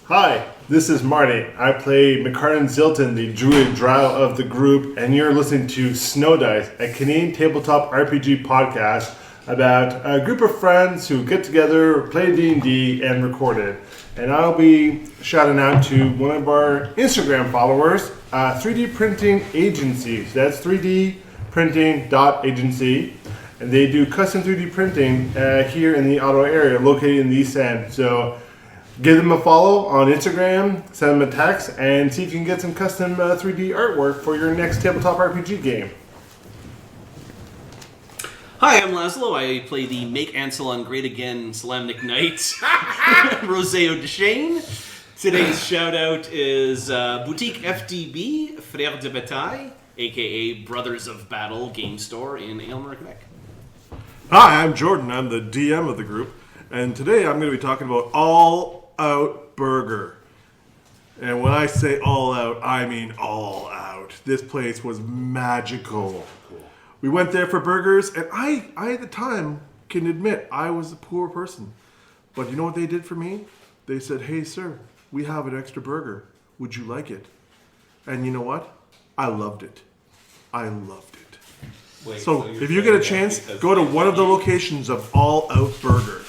Hi, this is Marty. I play McCartan Zilton, the druid drow of the group, and you're listening to Snow Dice, a Canadian tabletop RPG podcast about a group of friends who get together, play D&D, and record it. And I'll be shouting out to one of our Instagram followers, 3D Printing Agency. So that's 3dprinting.agency. And they do custom 3D printing here in the Ottawa area, located in the East End. So give them a follow on Instagram, send them a text, and see if you can get some custom 3D artwork for your next tabletop RPG game. Hi, I'm Laszlo. I play the Make Anselon Great Again Solemnic Knight, Roseo Deshane. Today's shout-out is Boutique FDB, Frères de Bataille, a.k.a. Brothers of Battle Game Store in Aylmer, Quebec. Hi, I'm Jordan. I'm the DM of the group. And today I'm going to be talking about All Out Burger. And when I say all out, I mean all out. This place was magical. We went there for burgers, and I at the time can admit I was a poor person. But you know what they did for me? They said, "Hey sir, we have an extra burger. Would you like it?" And you know what? I loved it. I loved it. Wait, so if you get a chance, go to one of the locations of All Out Burger,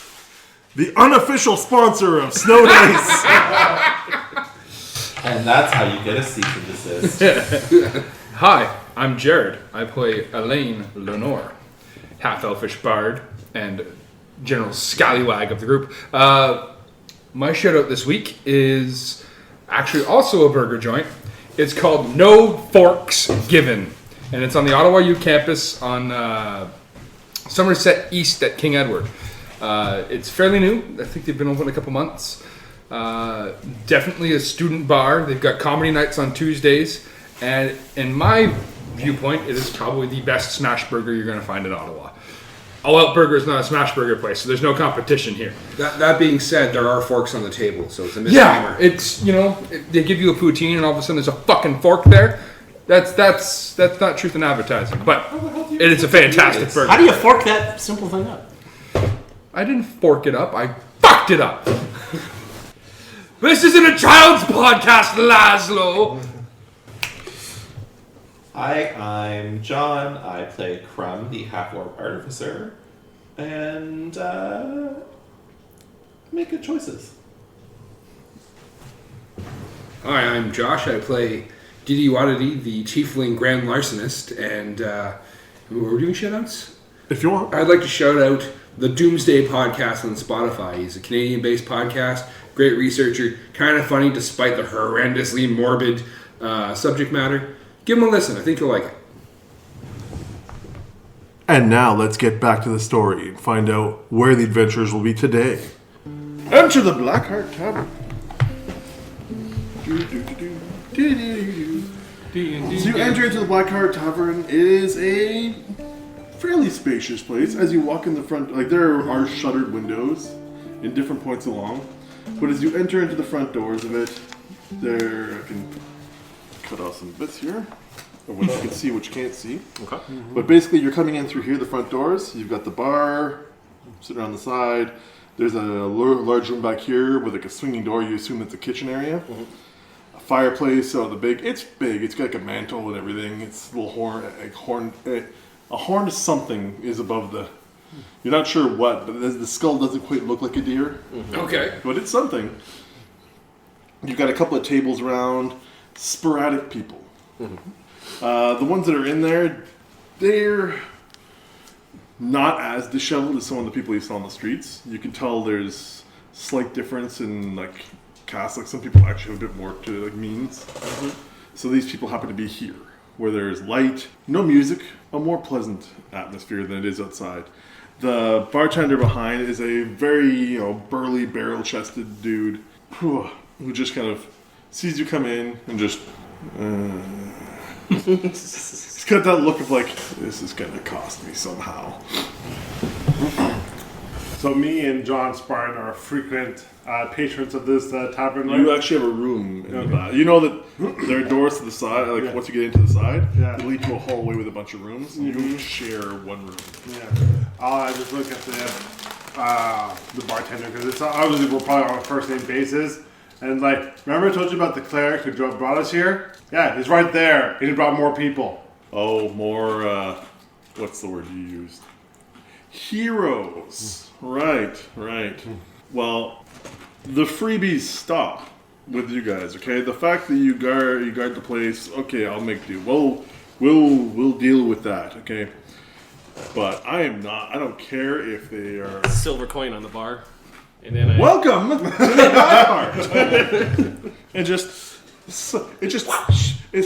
the unofficial sponsor of Snow Dice. And that's how you get a cease and desist. Hi, I'm Jared. I play Elaine Lenore, half-elfish bard and general scallywag of the group. My shout-out this week is actually also a burger joint. It's called No Forks Given, and it's on the Ottawa U campus on Somerset East at King Edward. It's fairly new. I think they've been open a couple months. Definitely a student bar. They've got comedy nights on Tuesdays. And in my viewpoint, it is probably the best smash burger you're going to find in Ottawa. All Out Burger is not a smash burger place, so there's no competition here. That being said, there are forks on the table, so it's a misnomer. Yeah, it's, they give you a poutine and all of a sudden there's a fucking fork there. That's not truth in advertising, but it is a fantastic burger. How do you fork that simple thing up? I didn't fork it up, I fucked it up. This isn't a child's podcast, Laszlo. Hi, I'm John. I play Crumb, the half-orc artificer, and make good choices. Hi, I'm Josh. I play Didi Wadidi, the tiefling grand larcenist, and we're doing shout-outs? If you want. I'd like to shout out the Doomsday podcast on Spotify. He's a Canadian-based podcast, great researcher, kind of funny despite the horrendously morbid subject matter. Give him a listen. I think you'll like it. And now let's get back to the story and find out where the adventurers will be today. Enter the Blackheart Tavern. So you enter into the Blackheart Tavern. It is a fairly spacious place. As you walk in the front, there are shuttered windows in different points along. But as you enter into the front doors of it, I can cut off some bits here, or what you can see, what you can't see. Okay. Mm-hmm. But basically, you're coming in through here, the front doors. You've got the bar sitting on the side. There's a large room back here with a swinging door. You assume it's a kitchen area. Mm-hmm. A fireplace. So it's big. It's got like a mantle and everything. It's a little horn. A horn something is above the. You're not sure what, but the skull doesn't quite look like a deer. Mm-hmm. Okay. But it's something. You've got a couple of tables around. Sporadic people. Mm-hmm. The ones that are in there, they're not as disheveled as some of the people you saw on the streets. You can tell there's slight difference in caste. Some people actually have a bit more to means. Mm-hmm. So these people happen to be here, where there's light, no music, a more pleasant atmosphere than it is outside. The bartender behind is a very burly, barrel-chested dude who just kind of sees you come in and just he's got that look of this is gonna cost me somehow. So me and John Spartan are frequent patrons of this tavern. You actually have a room in the back. You know that there are doors to the side, once you get into the side, they lead to a hallway with a bunch of rooms, and you share one room. Yeah. I just look at the bartender, because it's obviously we're probably on a first name basis. And like, remember I told you about the cleric who brought us here? Yeah, he's right there. He brought more people. Oh, more, what's the word you used? Heroes. Right. Well, the freebies stop with you guys, okay? The fact that you guard the place, okay, I'll make do. We'll deal with that, okay? But I don't care if they are... Silver coin on the bar. And then Welcome to the bad part! And his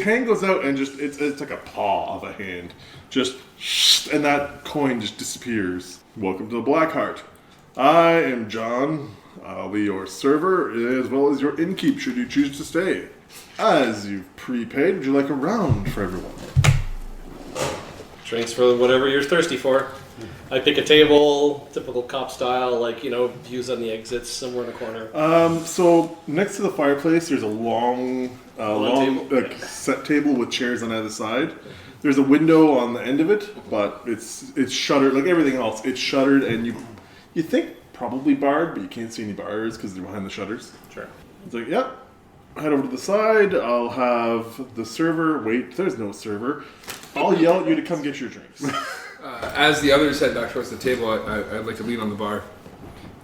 hand goes out and just, it's like a paw of a hand. And that coin just disappears. Welcome to the Blackheart. I am John. I'll be your server as well as your innkeep should you choose to stay. As you've prepaid, would you like a round for everyone? drinks for whatever you're thirsty for. I pick a table, typical cop style, like, views on the exits somewhere in the corner. So next to the fireplace, there's a long table? set table with chairs on either side. There's a window on the end of it, but it's shuttered like everything else. It's shuttered, and you think probably barred, but you can't see any bars because they're behind the shutters. Sure. It's like, yep. Head over to the side. I'll have the server. Wait, there's no server. I'll yell at you to come get your drinks. As the others head back towards the table, I'd like to lean on the bar.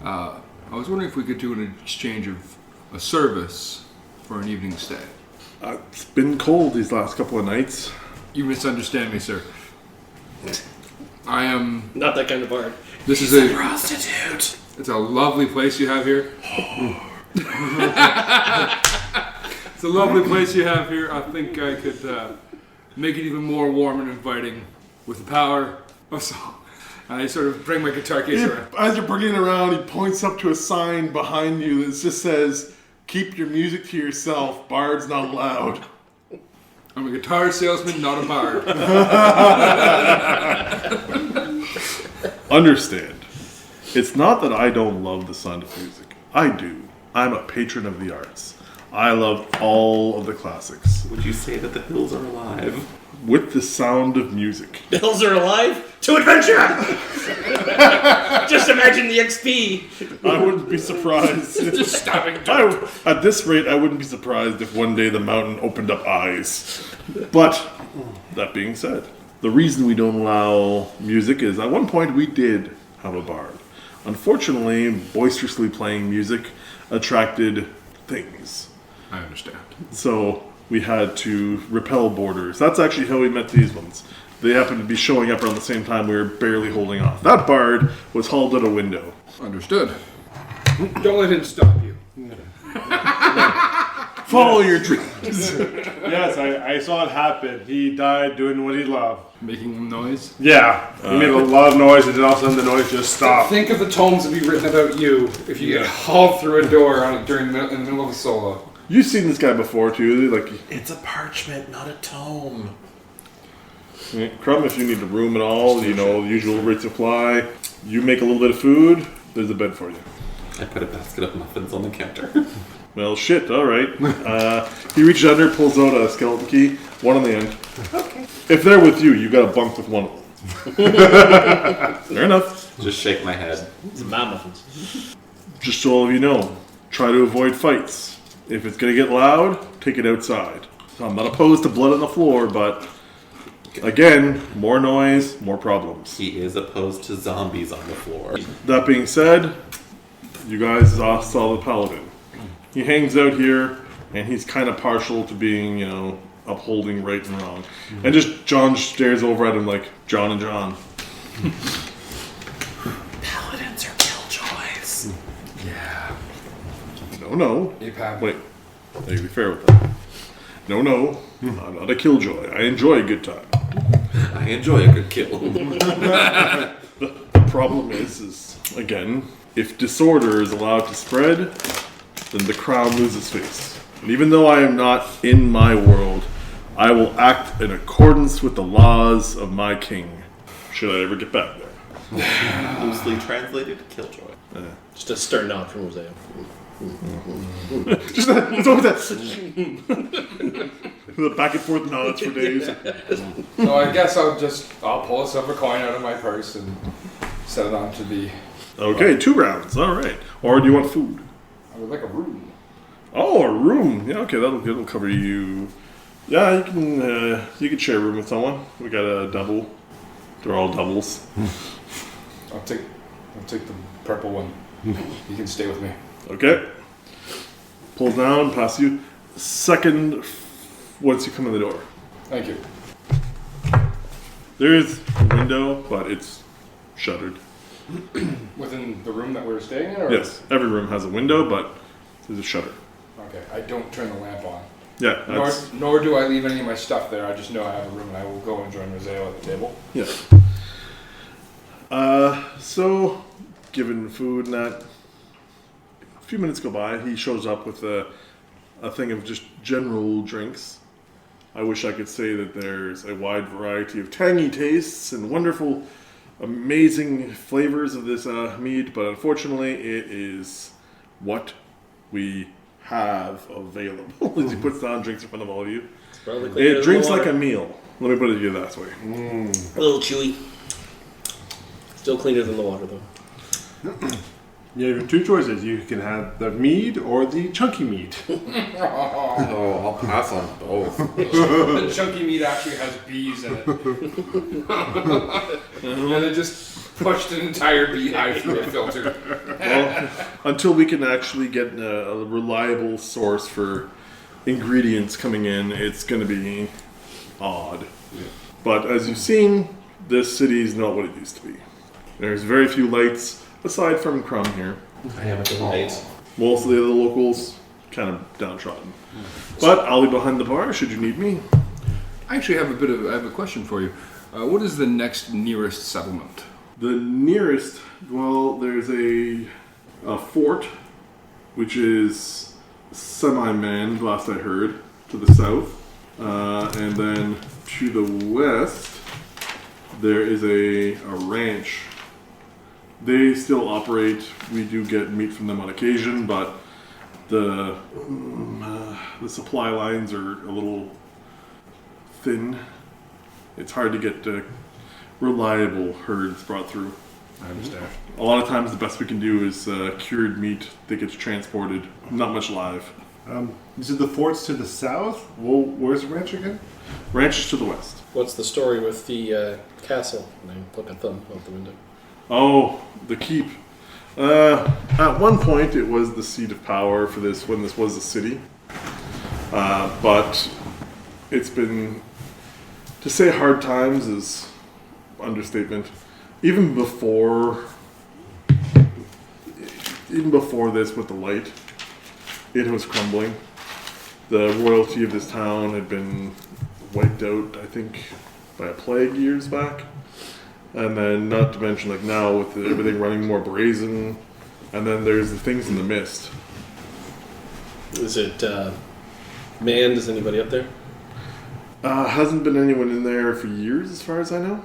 I was wondering if we could do an exchange of a service for an evening stay. It's been cold these last couple of nights. You misunderstand me, sir. I am... Not that kind of bard. This is a prostitute. It's a lovely place you have here. It's a lovely place you have here. I think I could make it even more warm and inviting with the power of song. I sort of bring my guitar case around. As you're bringing it around, he points up to a sign behind you that just says, "Keep your music to yourself. Bard's not allowed." I'm a guitar salesman, not a bard. Understand. It's not that I don't love the sound of music. I do. I'm a patron of the arts. I love all of the classics. Would you say that the hills are alive? With the sound of music. Hills are alive to adventure! Just imagine the XP. I wouldn't be surprised. Just stopping. At this rate, I wouldn't be surprised if one day the mountain opened up eyes. But, that being said, the reason we don't allow music is at one point we did have a bard. Unfortunately, boisterously playing music attracted things. I understand. So we had to repel borders. That's actually how we met these ones. They happened to be showing up around the same time we were barely holding off. That bard was hauled out a window. Understood. Don't let him stop you. Follow your dreams. Yes, I saw it happen. He died doing what he loved. Making noise? Yeah, he made a lot of noise, and then all of a sudden the noise just stopped. Think of the tomes that be written about you if you get hauled through a door in the middle of a solo. You've seen this guy before too. Like, It's a parchment, not a tome. Crumb, if you need a room at all, the usual rates apply. You make a little bit of food, there's a bed for you. I put a basket of muffins on the counter. Well, shit, alright. He reaches under, pulls out a skeleton key, one on the end. Okay. If they're with you, you got a bunk with one of them. Fair enough. Just shake my head. Some mad muffins. Just so all of you know, try to avoid fights. If it's gonna get loud, take it outside. So I'm not opposed to blood on the floor, but again, more noise, more problems. He is opposed to zombies on the floor. That being said, you guys saw the paladin. He hangs out here, and he's kind of partial to being, upholding right and wrong. And just John stares over at him like, John and John. Paladins are killjoys. Yeah. No. Apab. Wait, I need to be fair with that. No. I'm not a killjoy. I enjoy a good time. I enjoy a good kill. The problem is, again, if disorder is allowed to spread, then the crown loses face. And even though I am not in my world, I will act in accordance with the laws of my king, should I ever get back there. Loosely translated, killjoy. Just a stern nod from Roseo. Just that, it's always that the back and forth nods for days. So I guess I'll pull a silver coin out of my purse and set it onto the... Okay, 2 rounds, alright. Or do you want food? I would like a room. Oh, a room. Yeah, okay, that'll cover you. Yeah, you can share a room with someone. We got a double. They're all doubles. I'll take the purple one. You can stay with me. Okay. Pull down, pass you. Second, once you come in the door. Thank you. There is a window, but it's shuttered. Within the room that we're staying in? Or? Yes, every room has a window, but there's a shutter. Okay, I don't turn the lamp on. Yeah, that's... Nor do I leave any of my stuff there. I just know I have a room and I will go and join Roseo at the table. Yeah. So, given food and that, a few minutes go by, he shows up with a thing of just general drinks. I wish I could say that there's a wide variety of tangy tastes and wonderful, amazing flavors of this mead, but unfortunately it is what we have available. As he puts down drinks in front of all of you. It's probably cleaner It than drinks the like water. a meal. Let me put it to you that way. A little chewy. Still cleaner than the water, though. You have two choices. You can have the mead or the chunky mead. Oh, I'll pass on both. The chunky meat actually has bees in it. And it just pushed an entire beehive through a filter. Well, until we can actually get a reliable source for ingredients coming in, it's going to be odd. Yeah. But as you've seen, this city is not what it used to be. There's very few lights, aside from Crumb here. I am a delight. Most of the other locals, kind of downtrodden. But I'll be behind the bar should you need me. I actually have I have a question for you. What is the next nearest settlement? The nearest, well, there's a fort, which is semi-manned, last I heard, to the south. And then to the west, there is a ranch. They still operate. We do get meat from them on occasion, but the supply lines are a little thin. It's hard to get reliable herds brought through. I understand. A lot of times the best we can do is cured meat that gets transported, not much live. You said the fort's to the south? Well, where's the ranch again? Ranch is to the west. What's the story with the castle? And I poke a thumb out the window. Oh, the keep. At one point it was the seat of power for this, when this was a city. But it's been, to say hard times is understatement. Even before this with the light, it was crumbling. The royalty of this town had been wiped out, I think, by a plague years back. And then, not to mention, like now with everything running more brazen, and then there's the things in the mist. Is it manned? Is anybody up there? Hasn't been anyone in there for years, as far as I know.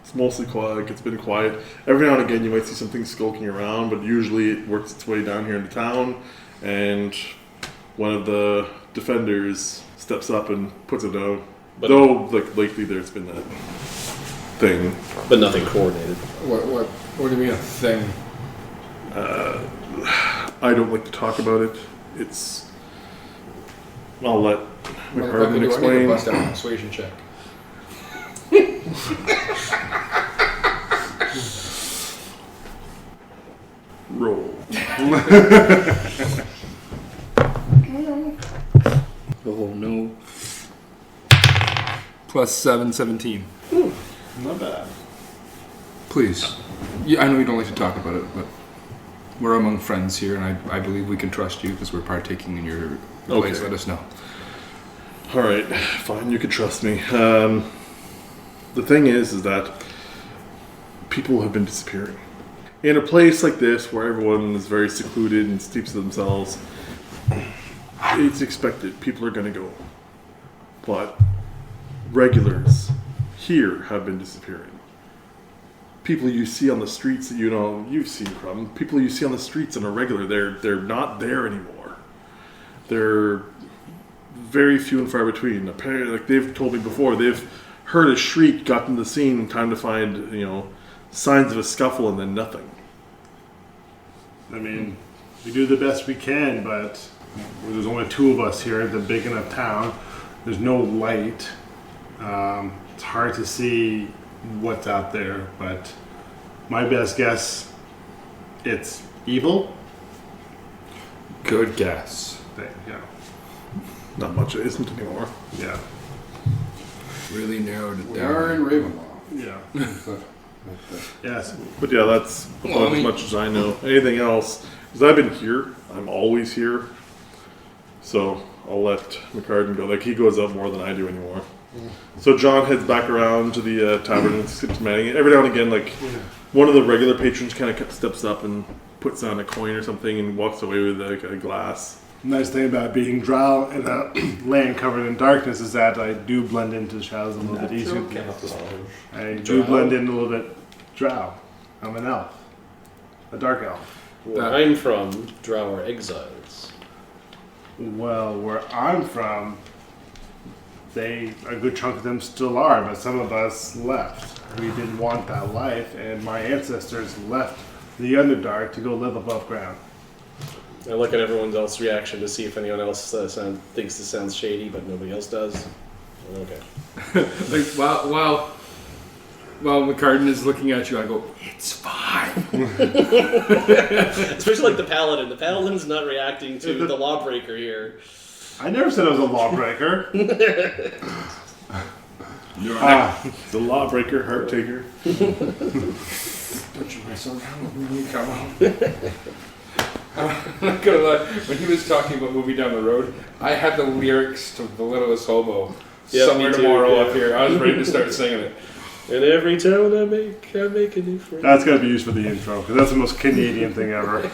It's mostly quiet. Like, it's been quiet. Every now and again, you might see something skulking around, but usually it works its way down here into town, and one of the defenders steps up and puts it down. But- Though, like lately, there's been that thing. But nothing coordinated. What do you mean a thing? I don't like to talk about it. It's. I'll let McPartland I need to explain. bust out a persuasion check. Roll. Oh no. Plus 7, 17. Not bad. Please. Yeah, I know you don't like to talk about it, but we're among friends here, and I believe we can trust you because we're partaking in your place. Okay. Let us know. All right, fine. You can trust me. The thing is that people have been disappearing. In a place like this, where everyone is very secluded and steeps to themselves, it's expected. People are going to go. But regulars here have been disappearing. People you see on the streets that you've seen, Crumb. People you see on the streets on a regular, they're not there anymore. They're very few and far between. Apparently, like they've told me before, they've heard a shriek, gotten to the scene, time to find, signs of a scuffle, and then nothing. I mean, we do the best we can, but There's only 2 of us here at the big enough town. There's no light. It's hard to see what's out there, but my best guess, it's evil. Good guess. Yeah. Not much it isn't anymore. Yeah. Really narrowed it We down. are in Ravenloft. Yeah. Yes. But yeah, that's about as much as I know. Anything else? Because I've been here. I'm always here. So I'll let McCartan go. Like, he goes out more than I do anymore. So John heads back around to the tavern and skips manning. Every now and again, like, one of the regular patrons kind of steps up and puts on a coin or something and walks away with like a glass. Nice thing about being drow in a land covered in darkness is that I do blend into the shadows a little bit easier. I do blend in a little bit drow. I'm an elf. A dark elf. Where I'm from, drow are exiles. Well, where I'm from, a good chunk of them still are, but some of us left. We didn't want that life, and my ancestors left the Underdark to go live above ground. I look at everyone else's reaction to see if anyone else thinks this sounds shady, but nobody else does. Okay. Like, while McCartan is looking at you, I go, it's fine. Especially like the paladin. The paladin's not reacting to the lawbreaker here. I never said I was a lawbreaker. The lawbreaker, heart taker. Put your whistle down when you come home. I'm not gonna lie, when he was talking about moving down the road, I had the lyrics to The Littlest Hobo somewhere me too, tomorrow yeah. up here. I was ready to start singing it. In every town I make a new friend. That's got to be used for the intro, because that's the most Canadian thing ever.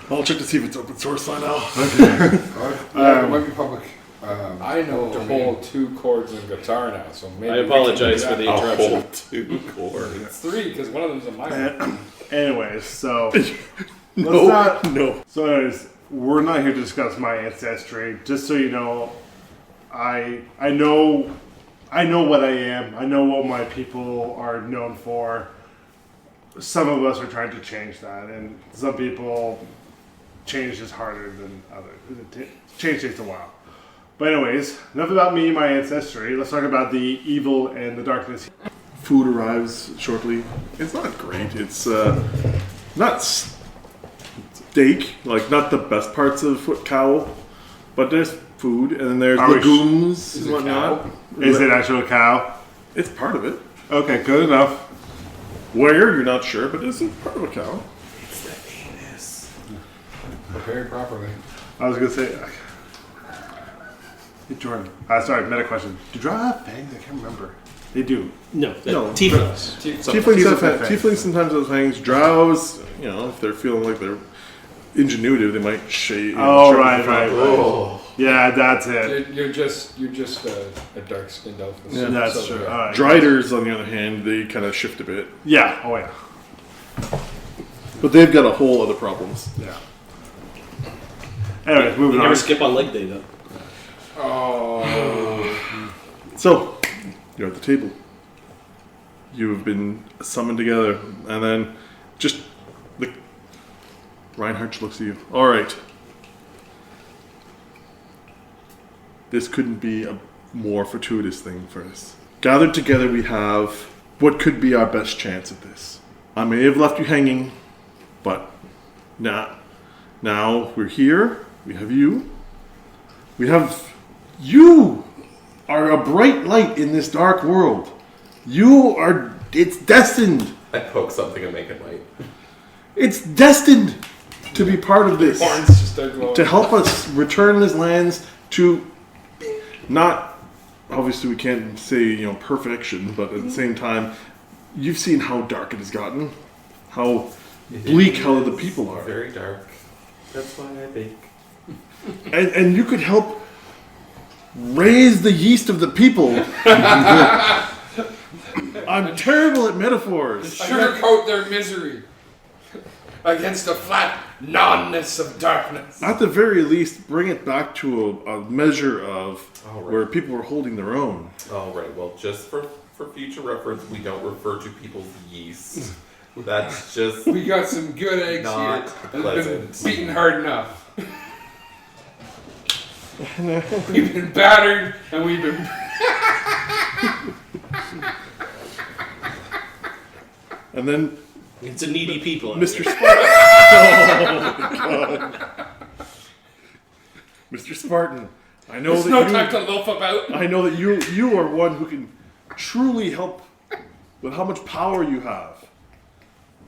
I'll check to see if it's open source by now. It might be public. I know a whole 2 chords on guitar now, so maybe I apologize for the A interruption. whole 2 chords. It's 3 because one of them's a minor. Anyways, so No. So anyways, we're not here to discuss my ancestry. Just so you know, I know what I am. I know what my people are known for. Some of us are trying to change that, and some people change is harder than others. Change takes a while. But anyways, enough about me and my ancestry. Let's talk about the evil and the darkness. Food arrives shortly. It's not great. It's not steak, like not the best parts of cow, but there's food and then there's legumes and whatnot. Is it actually a cow? It's part of it. Okay, good enough. Where you're not sure, but it's part of a cow. Prepared properly. I was gonna say. Hey, Jordan. Sorry, meta question. Do drow have fangs? I can't remember. They do. No, No. tieflings. Tieflings sometimes have fangs. Drows, if they're feeling like they're ingenuitive, they might shave. Oh, right. Yeah, that's it. You're just a dark-skinned elf. Yeah. That's So, true. yeah. All right. Driders, on the other hand, they kind of shift a bit, Yeah. Oh, yeah. but they've got a whole other problems. Yeah. Anyways, moving You on. never skip on leg day, though. Oh. So, you're at the table. You have been summoned together, and then Reinhardt looks at you. All right. This couldn't be a more fortuitous thing for us. Gathered together, we have what could be our best chance at this. I may have left you hanging, but now we're here. We have you. You are a bright light in this dark world. It's destined. I poke something and make it light. It's destined to be part of this. Horns just start glowing. To help us return these lands to not, obviously we can't say, perfection, but at the same time, you've seen how dark it has gotten. How bleak how the people are. Very dark. That's why I bake. And you could help raise the yeast of the people. I'm terrible at metaphors. Sugarcoat their misery against the flat nonness of darkness. At the very least, bring it back to a measure of All right. where people are holding their own. All right. Well, just for future reference, we don't refer to people's yeast. That's just We got some good eggs not here. They've been pleasant. beaten hard enough. We've been battered, and we've been... And then It's a needy people. Mr. Spartan. Oh, God. Mr. Spartan, I know There's that no you, time to loaf about. I know that you are one who can truly help with how much power you have.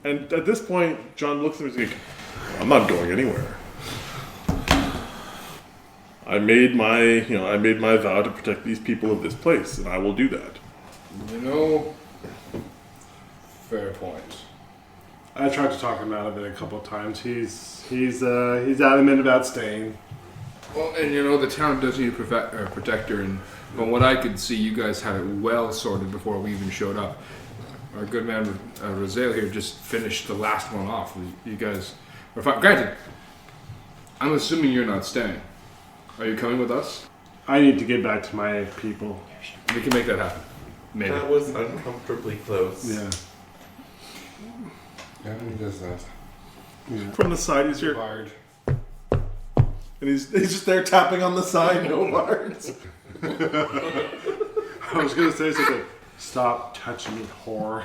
And at this point, John looks at me and is like, I'm not going anywhere. I made my vow to protect these people of this place, and I will do that. You know, fair point. I tried to talk him out of it a couple of times. He's adamant about staying. Well, and you know, the town does need a protector, and from what I could see, you guys had it well sorted before we even showed up. Our good man, Rosale here, just finished the last one off. You guys are fine. Granted, I'm assuming you're not staying. Are you coming with us? I need to get back to my people. We can make that happen. Maybe. That was uncomfortably close. Yeah. Yeah, he does that. From the side, he's here, Bard. and he's just there tapping on the side. No bards. I was gonna say something. Stop touching me, whore.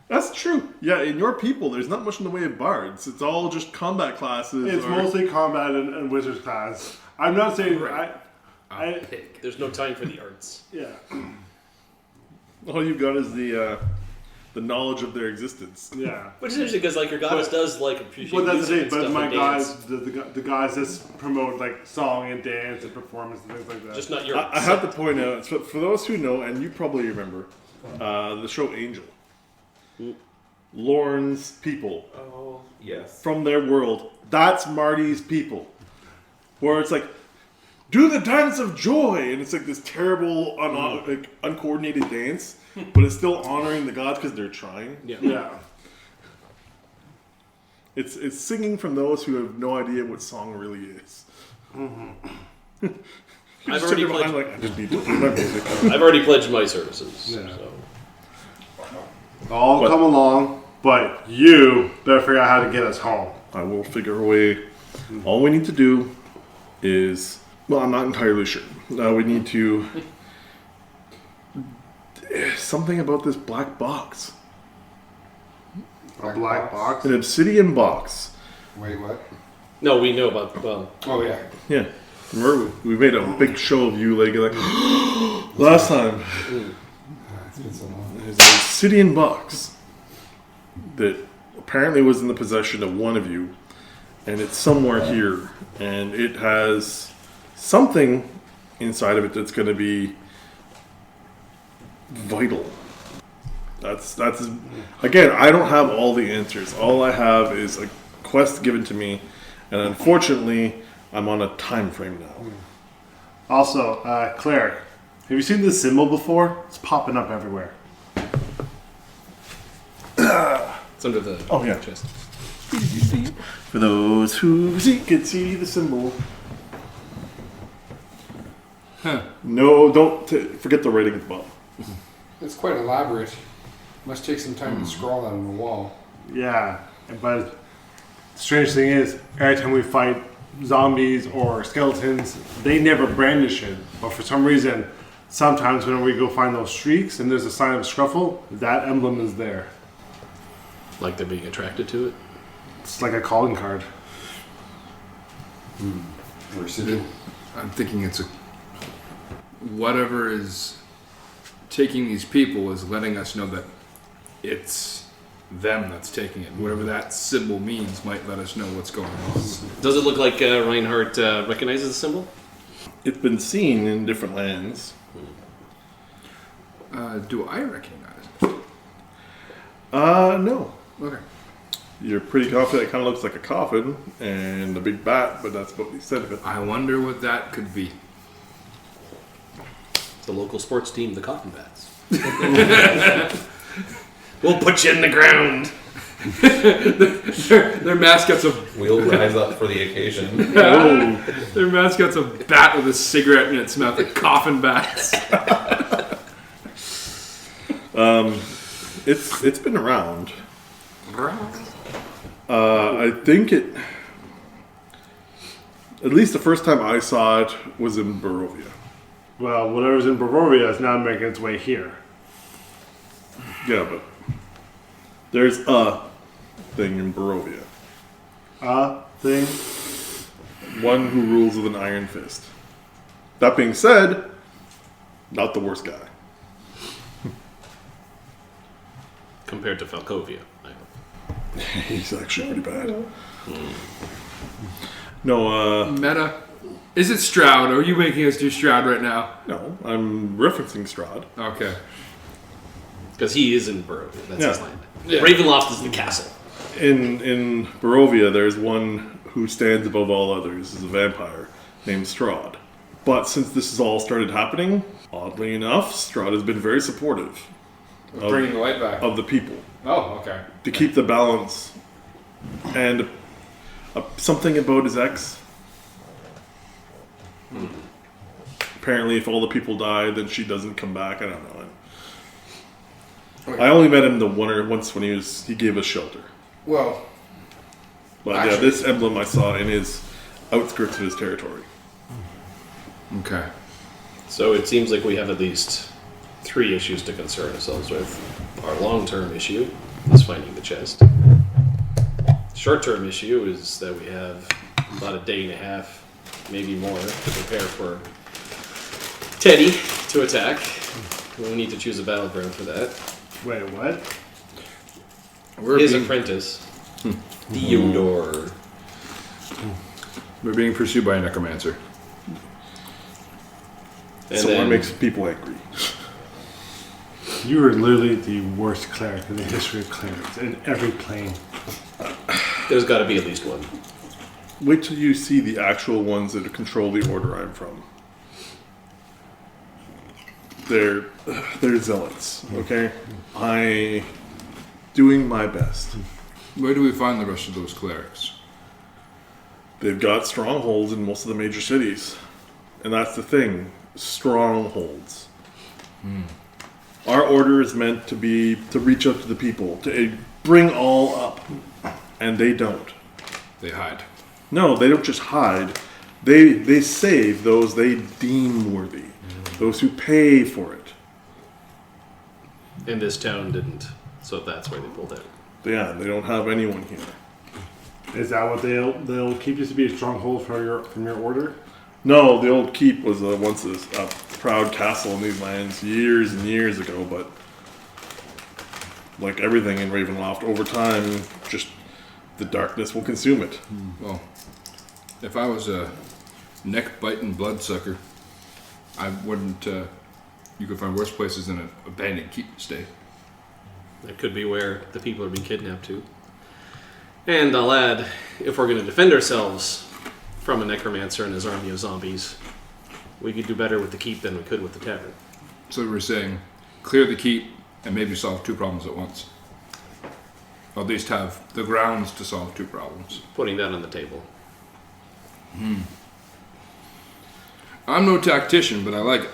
That's true. Yeah, in your people, there's not much in the way of bards. It's all just combat classes. It's mostly combat and wizard class. I'm not saying There's no time for the arts. yeah. all you've got is the knowledge of their existence. Yeah. Which is interesting because like your goddess does like appreciate But that's the music thing. and But stuff my and guys, dance. the guys that promote like song and dance and performance and things like that. Just not your. I have to point out, so for those who know, and you probably remember, the show Angel. Lorne's people. Oh, yes. From their world. That's Marty's people. Where it's like, do the dance of joy, and it's like this terrible, uncoordinated dance, but it's still honoring the gods because they're trying. Yeah. yeah. It's singing from those who have no idea what song really is. I've already behind pledged. like, I just need to play my music. I've already pledged my services. Yeah. So. I'll come along, but you better figure out how to get us home. I will figure a way. All we need to do is, well, I'm not entirely sure. We need to something about this black box, A black box. an obsidian box. Wait, what? No, we know about. Well, Oh, yeah. Yeah, remember we made a big show of you like last time. It's been so long. There's an obsidian box that apparently was in the possession of one of you, and it's somewhere here, and it has something inside of it that's going to be vital. That's again, I don't have all the answers. All I have is a quest given to me, and unfortunately, I'm on a time frame now. Also, Cleric, have you seen this symbol before? It's popping up everywhere. it's under the yeah. chest. For those who can see the symbol. Huh. No, don't forget the writing at the bottom. It's quite elaborate. Must take some time to scrawl that on the wall. Yeah, but the strange thing is, every time we fight zombies or skeletons, they never brandish it. But for some reason, sometimes when we go find those streaks and there's a sign of a scruffle, that emblem is there. Like they're being attracted to it. It's like a calling card. Where's it? I'm thinking it's a... Whatever is taking these people is letting us know that it's them that's taking it. Whatever that symbol means might let us know what's going on. Does it look like Reinhardt recognizes the symbol? It's been seen in different lands. Do I recognize it? No. Okay. You're pretty confident it kind of looks like a coffin and a big bat, but that's what he said of it. I wonder what that could be. The local sports team, the Cotton Bats. We'll put you in the ground. Their mascot's a We'll rise up for the occasion. their mascot's a bat with a cigarette in its mouth. The coffin bats. It's been around. I think At least the first time I saw it was in Barovia. Well, whatever's in Barovia is now making its way here. Yeah, but there's a thing in Barovia. Thing? One who rules with an iron fist. That being said, not the worst guy. Compared to Falkovia. He's actually pretty bad. No, Meta. Is it Stroud? Or are you making us do Stroud right now? no, I'm referencing Strahd. Okay. Because he is in Barovia. That's Yeah. his land. Yeah. Ravenloft is the castle. In Barovia, there's one who stands above all others, is a vampire named Strahd. But since this has all started happening, oddly enough, Strahd has been very supportive Bringing the light back. of the people Oh, okay. to keep the balance. And something about his ex. Apparently, if all the people die, then she doesn't come back. I don't know. I only met him once when he gave us shelter. Well, But yeah, Actually- this emblem I saw in his outskirts of his territory. okay. So it seems like we have at least 3 issues to concern ourselves with. Our long-term issue is finding the chest. Short-term issue is that we have about a day and a half, maybe more, to prepare for Teddy to attack. We need to choose a battleground for that. Wait, what? His apprentice, Theodore. We're being pursued by a necromancer. And So then what makes people angry? You are literally the worst cleric in the history of clerics in every plane. there's got to be at least one. Wait till you see the actual ones that control the order I'm from. They're zealots, okay? I doing my best. Where do we find the rest of those clerics? They've got strongholds in most of the major cities. And that's the thing. Strongholds. Our order is meant to reach out to the people, to bring all up. And they don't. They hide. No, they don't just hide. They save those they deem worthy. Those who pay for it. And this town didn't, so that's why they pulled out. Yeah, they don't have anyone here. Is that what they'll keep used to be a stronghold from your order? No, the old keep was once a proud castle in these lands years and years ago, but like everything in Ravenloft, over time, just the darkness will consume it. Well, if I was a neck-biting bloodsucker, I wouldn't... you could find worse places than an abandoned keep to stay. That could be where the people are being kidnapped to. And I'll add, if we're going to defend ourselves from a necromancer and his army of zombies, we could do better with the keep than we could with the tavern. So we're saying, clear the keep and maybe solve 2 problems at once. Or at least have the grounds to solve 2 problems. Putting that on the table. I'm no tactician, but I like it.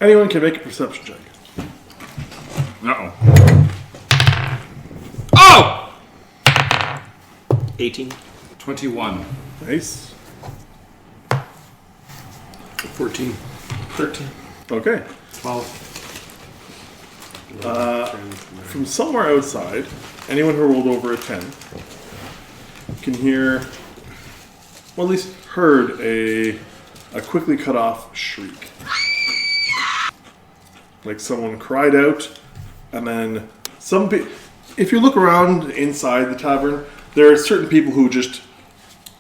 Anyone can make a perception check. Uh-oh. Oh! 18. 21. Nice. 14. 13. Okay. 12. From somewhere outside, anyone who rolled over a 10 can hear, well, at least heard a quickly cut off shriek. Like someone cried out, and then if you look around inside the tavern, there are certain people who just,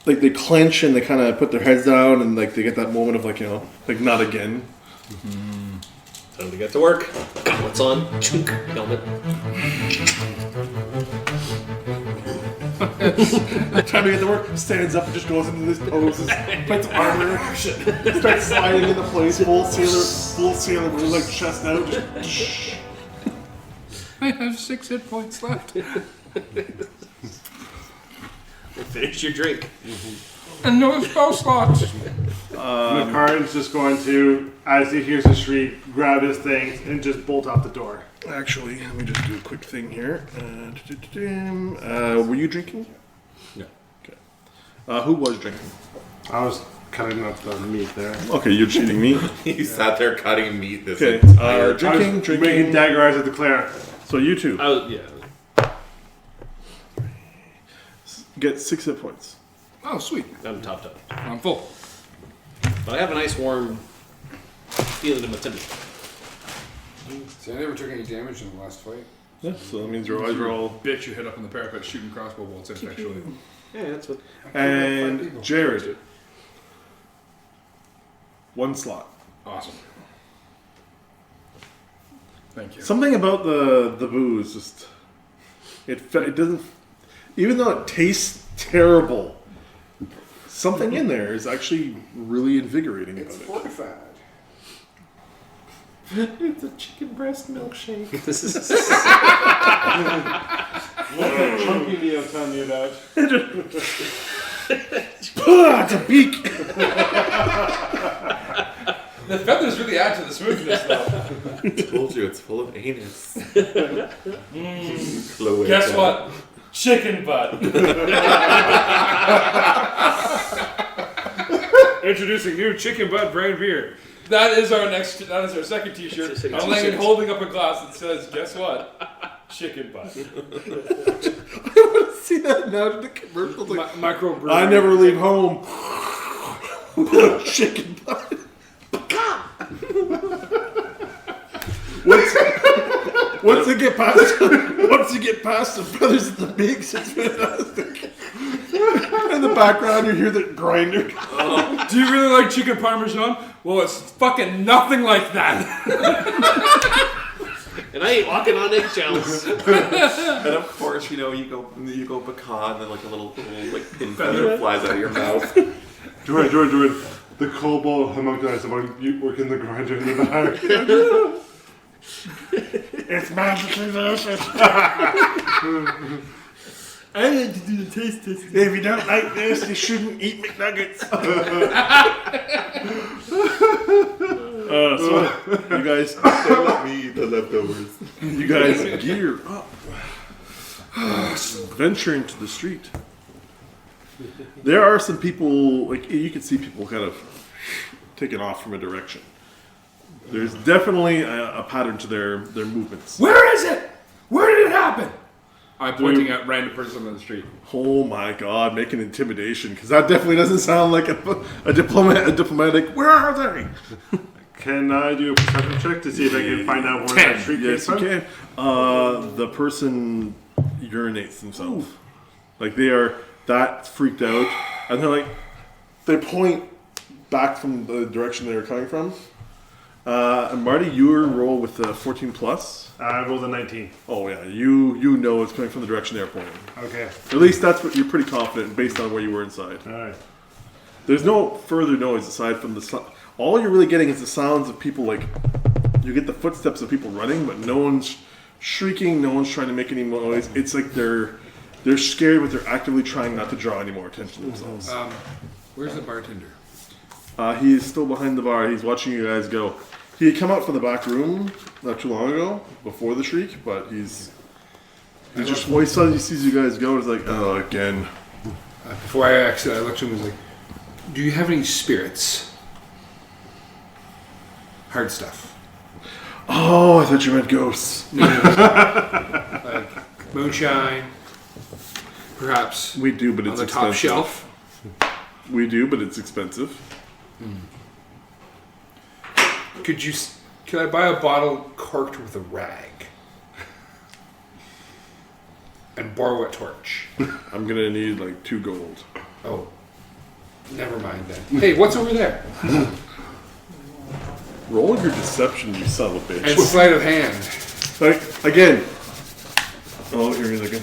like, they clench and they kind of put their heads down and, like, they get that moment of, like, you know, like, not again. Time to get to work. Gauntlets on. Chunk. Helmet. Time to get to work, stands up and just goes into this pose, puts armor, starts sliding into place, full sailor, like chest out, just I have 6 hit points left. Finish your drink. And no spell slots. Macaron's just going to, as he hears the shriek, grab his things and just bolt out the door. Actually, let me just do a quick thing here. Were you drinking? No. Okay. Who was drinking? I was cutting up the meat there. Okay, you're cheating me. You sat there cutting meat this Okay. entire Drinking. Making dagger eyes at the cleric. So you two Yeah. get 6 hit points. Oh, sweet. I'm topped up. I'm full. But I have a nice warm feeling in my tummy. See, I never took any damage in the last fight. Yeah, so that means your eyes are all. Bitch, you hit up on the parapet shooting crossbow bolts ineffectually. Yeah, that's what. And Jared. 1 slot. Awesome. Thank you. Something about the booze just it doesn't, even though it tastes terrible, something in there is actually really invigorating about it. Fortified. It's a chicken breast milkshake. This is. Chunky Neo telling you that. It's a beak. The feathers really add to the smoothness, though. I told you it's full of anus. Guess what? Chicken butt. Introducing new chicken butt brand beer. That is our second T-shirt. I'm laying holding up a glass that says, "Guess what? Chicken butt." I want to see that now in the commercials. Like, Microbrewery. I never leave home. Chicken butt. Once you get past the feathers and the beaks, it's fantastic. In the background, you hear the grinder. Do you really like chicken parmesan? Well, it's fucking nothing like that. And I ain't walking on eggshells. And of course, you go pecan, and like a little like pin feather flies out of your mouth. Jordan. The kobold homunculus working the grinder in the back. It's magically delicious. I had to do the taste test. If you don't like this, you shouldn't eat McNuggets. So you guys, Don't let me eat the leftovers. you guys gear up, venture into the street. There are some people, like you can see people kind of taking off from a direction. There's definitely a pattern to their movements. Where is it? Where did it happen? I'm pointing at random person on the street. Oh my god, make an intimidation, because that definitely doesn't sound like a diplomatic. Where are they? Can I do a perception check to see if I can find out where that street Yes, came you from? can. The person urinates themselves. Like they are that freaked out, and they're like, they point back from the direction they were coming from. And Marty, your roll with the 14 plus. I rolled a 19. Oh yeah, you know it's coming from the direction they're pointing. Okay. At least that's what you're pretty confident based on where you were inside. Alright. There's no further noise aside from the sound. All you're really getting is the sounds of people, like, you get the footsteps of people running, but no one's shrieking, no one's trying to make any noise. It's like they're scared, but they're actively trying not to draw any more attention to themselves. Where's the bartender? He's still behind the bar. He's watching you guys go. He had come out from the back room not too long ago, before the shriek, but he sees you guys go, he's like, oh, again. Before I exit, I looked to him and was like, "Do you have any spirits? Hard stuff." Oh, I thought you meant ghosts. Like moonshine, perhaps We do, but on it's the expensive. top shelf. We do, but it's expensive. Could I buy a bottle corked with a rag? And borrow a torch? I'm gonna need like 2 gold. Oh, never mind then. Hey, what's over there? Roll your deception, you son of a bitch. And sleight of hand. Like, again. Oh, here he is again.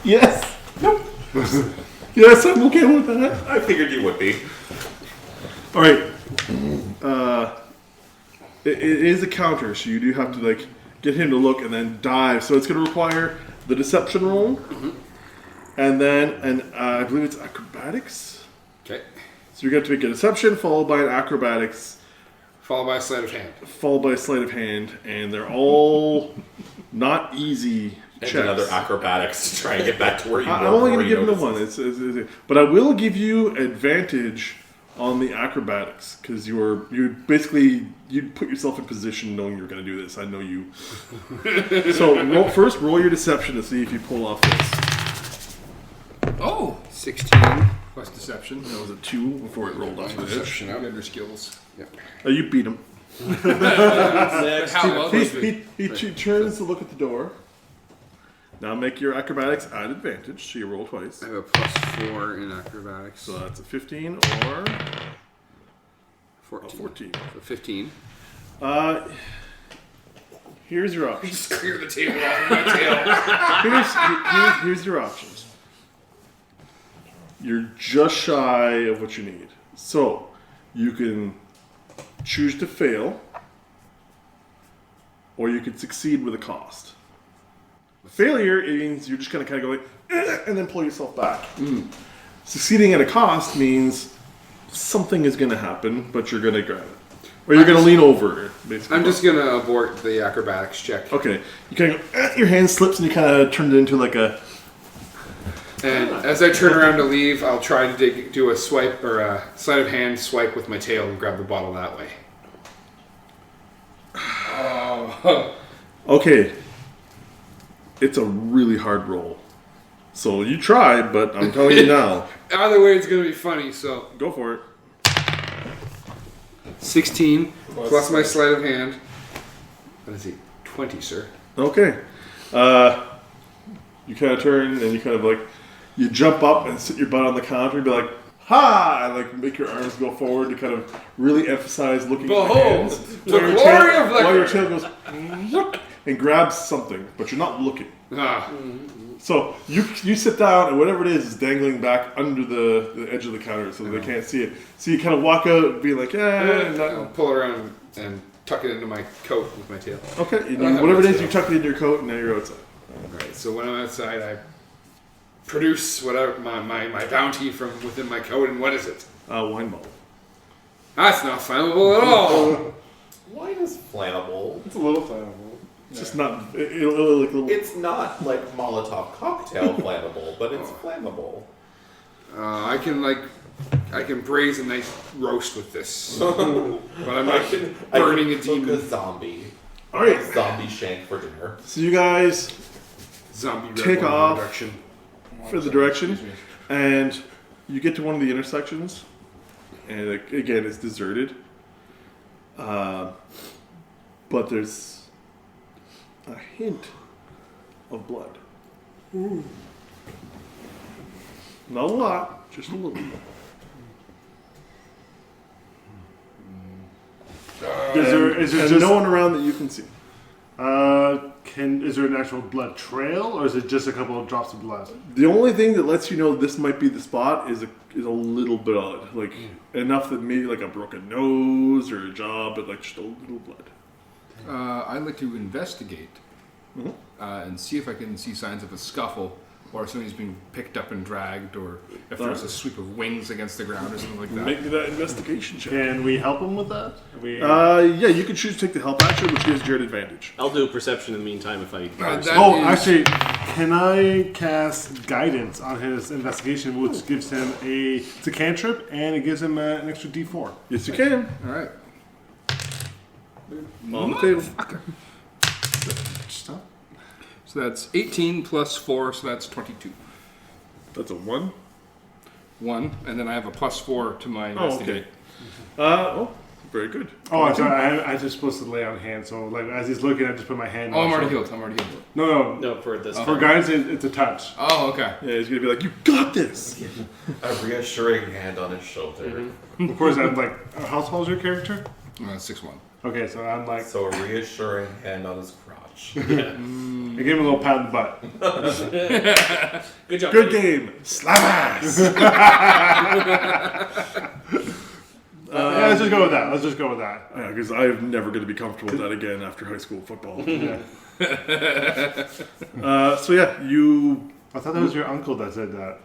Yes. Nope. Yes, I'm okay with that. I figured you would be. All right. It is a counter, so you do have to like get him to look and then dive. So it's going to require the deception roll, and then I believe it's acrobatics. Okay. So you're going to make a deception followed by an acrobatics, Followed by a sleight of hand. followed by a sleight of hand, and they're all not easy And checks. another acrobatics to try and get back to where you were. I'm only going to before give them the you one. But I will give you advantage on the acrobatics because you put yourself in position knowing you're going to do this. I know you. So first roll your deception to see if you pull off this. Oh! 16 plus deception. That was a 2 before it rolled off the edge. Deception out. Under skills. Yep. You beat him. Next. How well was it? He turns to look at the door. Now make your acrobatics at advantage, so you roll twice. I have a +4 in acrobatics. So that's a 15 or 14. 14. So 15. Here's your options. Just clear the table off of my tail. Here's your options. You're just shy of what you need. So you can choose to fail, or you can succeed with a cost. Failure, it means you're just going to kind of go like, and then pull yourself back. Succeeding at a cost means something is going to happen, but you're going to grab it. Or you're going to lean over it, basically. I'm just going to abort the acrobatics check. Okay. You kind of go, your hand slips and you kind of turn it into like a... And as I turn around to leave, I'll try to do a swipe or a sleight of hand swipe with my tail and grab the bottle that way. Oh. Okay. It's a really hard roll. So you try, but I'm telling you now. Either way, it's going to be funny, so... Go for it. 16 plus my sleight of hand. What is he? 20, sir. Okay. You kind of turn and you kind of like, you jump up and sit your butt on the counter and be like, ha! And like make your arms go forward to kind of really emphasize looking at the Behold, hands. the While your glory tail- of liquor. While your tail goes, look, and grabs something, but you're not looking. Ah. So you sit down and whatever it is dangling back under the edge of the counter so they can't see it. So you kind of walk out and be like, and I'll pull it around and tuck it into my coat with my tail. okay, and whatever it is, you tuck it into your coat and now you're outside. Alright, so when I'm outside, I produce whatever my bounty from within my coat, and what is it? Wine bottle. That's not flammable at all! Wine is flammable. It's a little flammable. It's just not. It'll like little. It's not like Molotov cocktail flammable, but it's flammable. I can braise a nice roast with this. But I'm not burning a cook demon. a zombie. All right. Zombie shank for dinner. So you guys Zombie red take wine off reduction. for the direction, and you get to one of the intersections, and again it's deserted. But there's a hint of blood. Not a lot, just a little bit. Is there And just no one around that you can see. is there an actual blood trail, or is it just a couple of drops of blood? The only thing that lets you know this might be the spot is a little blood, like enough that maybe like a broken nose or a jaw, but like just a little blood. I'd like to investigate and see if I can see signs of a scuffle, or if somebody's being picked up and dragged, or if there's a sweep of wings against the ground or something like that. Make me that investigation check. Can we help him with that? Yeah, you can choose to take the help action, which gives Jared advantage. I'll do perception in the meantime if I. that Oh, is- actually, can I cast guidance on his investigation, which gives him it's a cantrip, and it gives him an extra D4? Yes, you can. All right. On the table. Stop. So that's 18 plus 4, so that's 22. That's a 1. 1, and then I have a plus 4 to my investigate. Very good. Oh, I'm sorry. I just supposed to lay on hand, so like as he's looking, I just put my hand. Oh, on I'm his already shoulder. healed. I'm already healed. No. No, for this. For guidance, it's a touch. Oh, okay. Yeah, he's gonna be like, "You got this." A reassuring hand on his shoulder. Of course, I'm like, how tall is your character? 6'1". Okay, so I'm like, So a reassuring hand on his crotch. I gave him a little pat on the butt. Good job. Good game. Slap ass. Yeah, let's just go with that. Yeah, because I'm never going to be comfortable with that again after high school football. Yeah. So yeah, you. I thought that was your uncle that said that.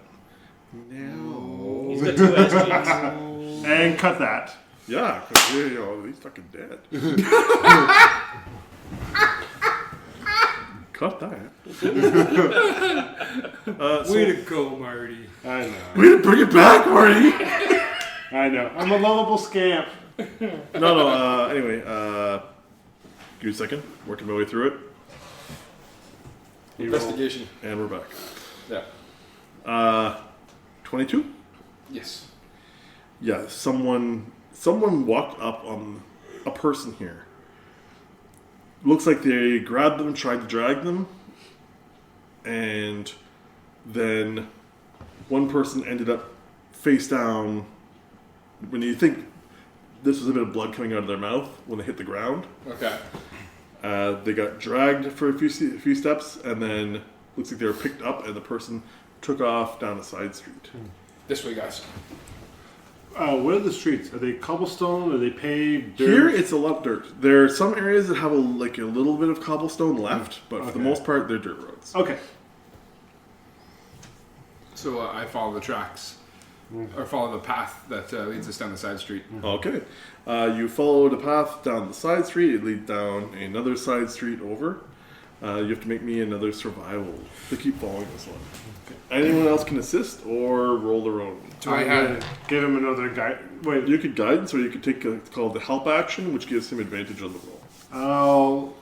No. He's got 2 SGs. And cut that. Yeah, because he's fucking dead. Cut that. Way to go, Marty. I know. Way to bring it back, Marty. I know. I'm a lovable scamp. No. Anyway, give me a second. Working my way through it, Investigation. and we're back. Yeah. 22. Yes. Yeah, someone walked up on a person here. Looks like they grabbed them, tried to drag them, and then one person ended up face down. When you think this was a bit of blood coming out of their mouth when they hit the ground, Okay. they got dragged for a few steps, and then looks like they were picked up, and the person took off down a side street. This way, guys. What are the streets? Are they cobblestone? Are they paved? Dirt? Here, it's a lot of dirt. There are some areas that have a little bit of cobblestone left, but for the most part, they're dirt roads. Okay. So I follow the tracks. Or follow the path that leads us down the side street. Okay. You follow the path down the side street. It leads down another side street over. You have to make me another survival to keep following this one. Anyone else can assist or roll their own. Give him another guide. Wait. You could guidance, or you could take it's called the help action, which gives him advantage on the roll.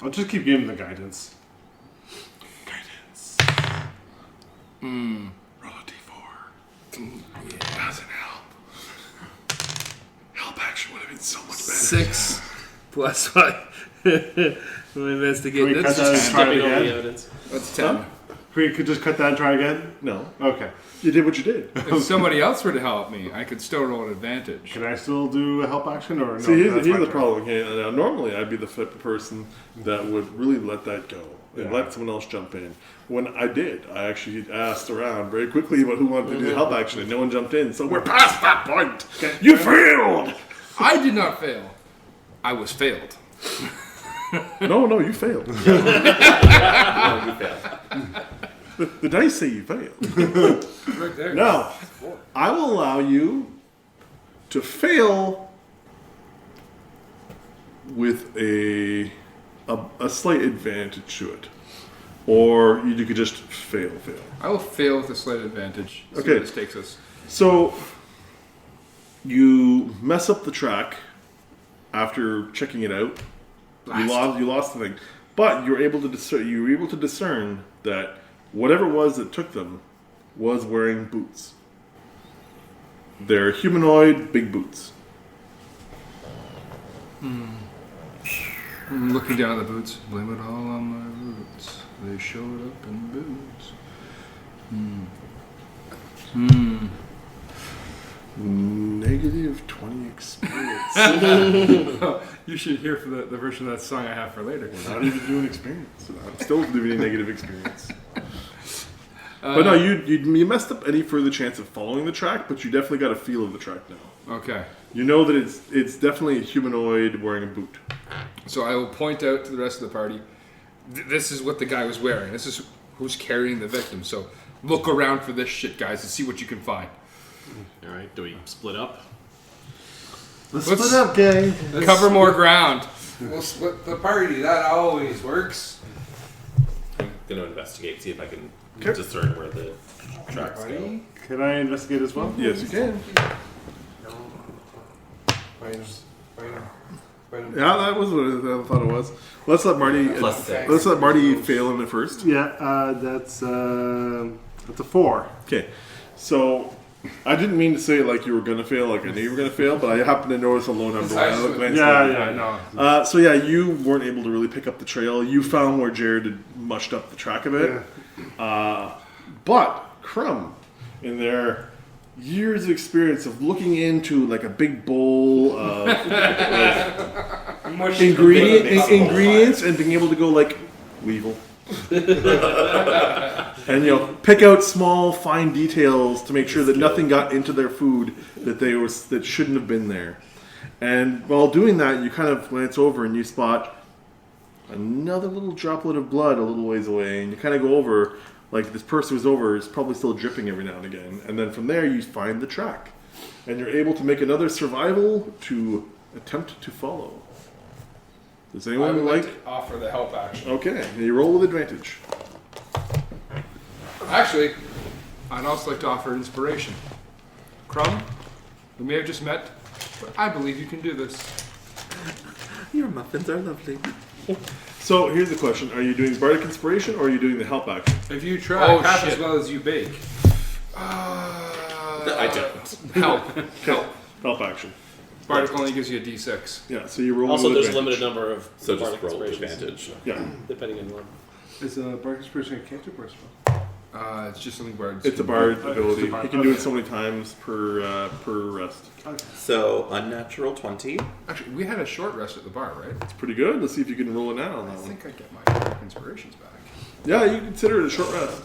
I'll just keep giving the guidance. Guidance. Roll a d4. Doesn't help. Help action would have been so much better. 6 plus 5. We'll investigate. Can we cut That's that and try it Stepping over the again? evidence. That's 10. We could just cut that and try again? No. Okay. You did what you did. If somebody else were to help me, I could still roll an advantage. Can I still do a help action or no? See, here's that's the my turn. problem. Okay, now, normally, I'd be the type of person that would really let that go and Yeah. let someone else jump in. When I did, I actually asked around very quickly about who wanted to do the help action, and no one jumped in. So we're past that point. You failed. I did not fail. I was failed. No, you failed. No, you failed. The dice say you failed. Right there. Now, I will allow you to fail with a slight advantage to it. Or you could just fail. I will fail with a slight advantage. See Okay. where this takes us. So, you mess up the track after checking it out. You lost the thing. But you were able to discern that whatever it was that took them was wearing boots. They're humanoid big boots. I'm looking down at the boots. Blame it all on my roots. They showed up in boots. Negative 20 experience. You should hear for the version of that song I have for later. Not even doing experience. I'm still living a negative experience. But no, you messed up any further chance of following the track, but you definitely got a feel of the track now. Okay. You know that it's definitely a humanoid wearing a boot. So I will point out to the rest of the party, this is what the guy was wearing. This is who's carrying the victim. So look around for this shit, guys, and see what you can find. All right, do we split up? Let's Let's- split up, gang. Cover more ground. We'll split the party. That always works. I'm going to investigate, see if I can discern where the tracks go. Can I investigate as well? Yes, you can. Yeah, that was what I thought it was. Let's let Marty. Plus 6. Let's let Marty fail in it first. Yeah, that's a 4. Okay, so I didn't mean to say it like you were gonna fail, like I knew you were gonna fail, but I happened to notice a low number. When I looked glanced at it. No. So yeah, you weren't able to really pick up the trail. You found where Jared had mushed up the track of it. But Crumb, in their years of experience of looking into like a big bowl of ingredients and being able to go like Weevil. And pick out small, fine details to make sure that nothing got into their food that shouldn't have been there. And while doing that, you kind of glance over and you spot another little droplet of blood a little ways away, and you kind of go over, like this person who's over is probably still dripping every now and again. And then from there, you find the track. And you're able to make another survival to attempt to follow. Does I anyone would like? like to offer the help action. Okay, you roll with advantage. Actually, I'd also like to offer inspiration. Crumb, we may have just met, but I believe you can do this. Your muffins are lovely. So here's the question: are you doing bardic inspiration or are you doing the help action? If you try half shit. as well as you bake. I don't. Help. Help action. Bardic only gives you a d6. Yeah. So you roll. Also, with there's a advantage. limited number of So just bardic roll with inspirations, advantage. Yeah. depending on what. Is a bardic inspiration a cantrip or a spell? It's just something bards. It's a bard Okay, ability. it's a bard. He can do it Okay. so many times per rest. So unnatural 20. Actually, we had a short rest at the bar, right? It's pretty good. Let's see if you can roll it now on I that one. think I get my bardic inspirations back. Yeah, you consider it a short rest.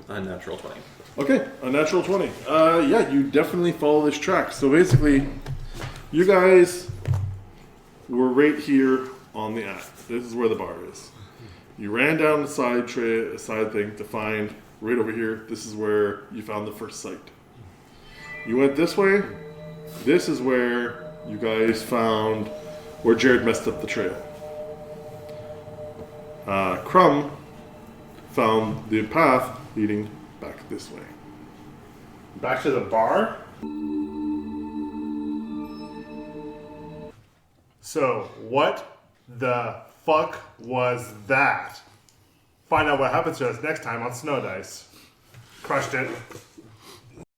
Unnatural 20. Okay, a natural 20. Yeah, you definitely follow this track. So basically, you guys were right here on the act. This is where the bar is. You ran down the side thing to find right over here. This is where you found the first site. You went this way. This is where you guys found where Jared messed up the trail. Crumb found the path leading back this way. Back to the bar? So, what the fuck was that? Find out what happens to us next time on Snow Dice. Crushed it.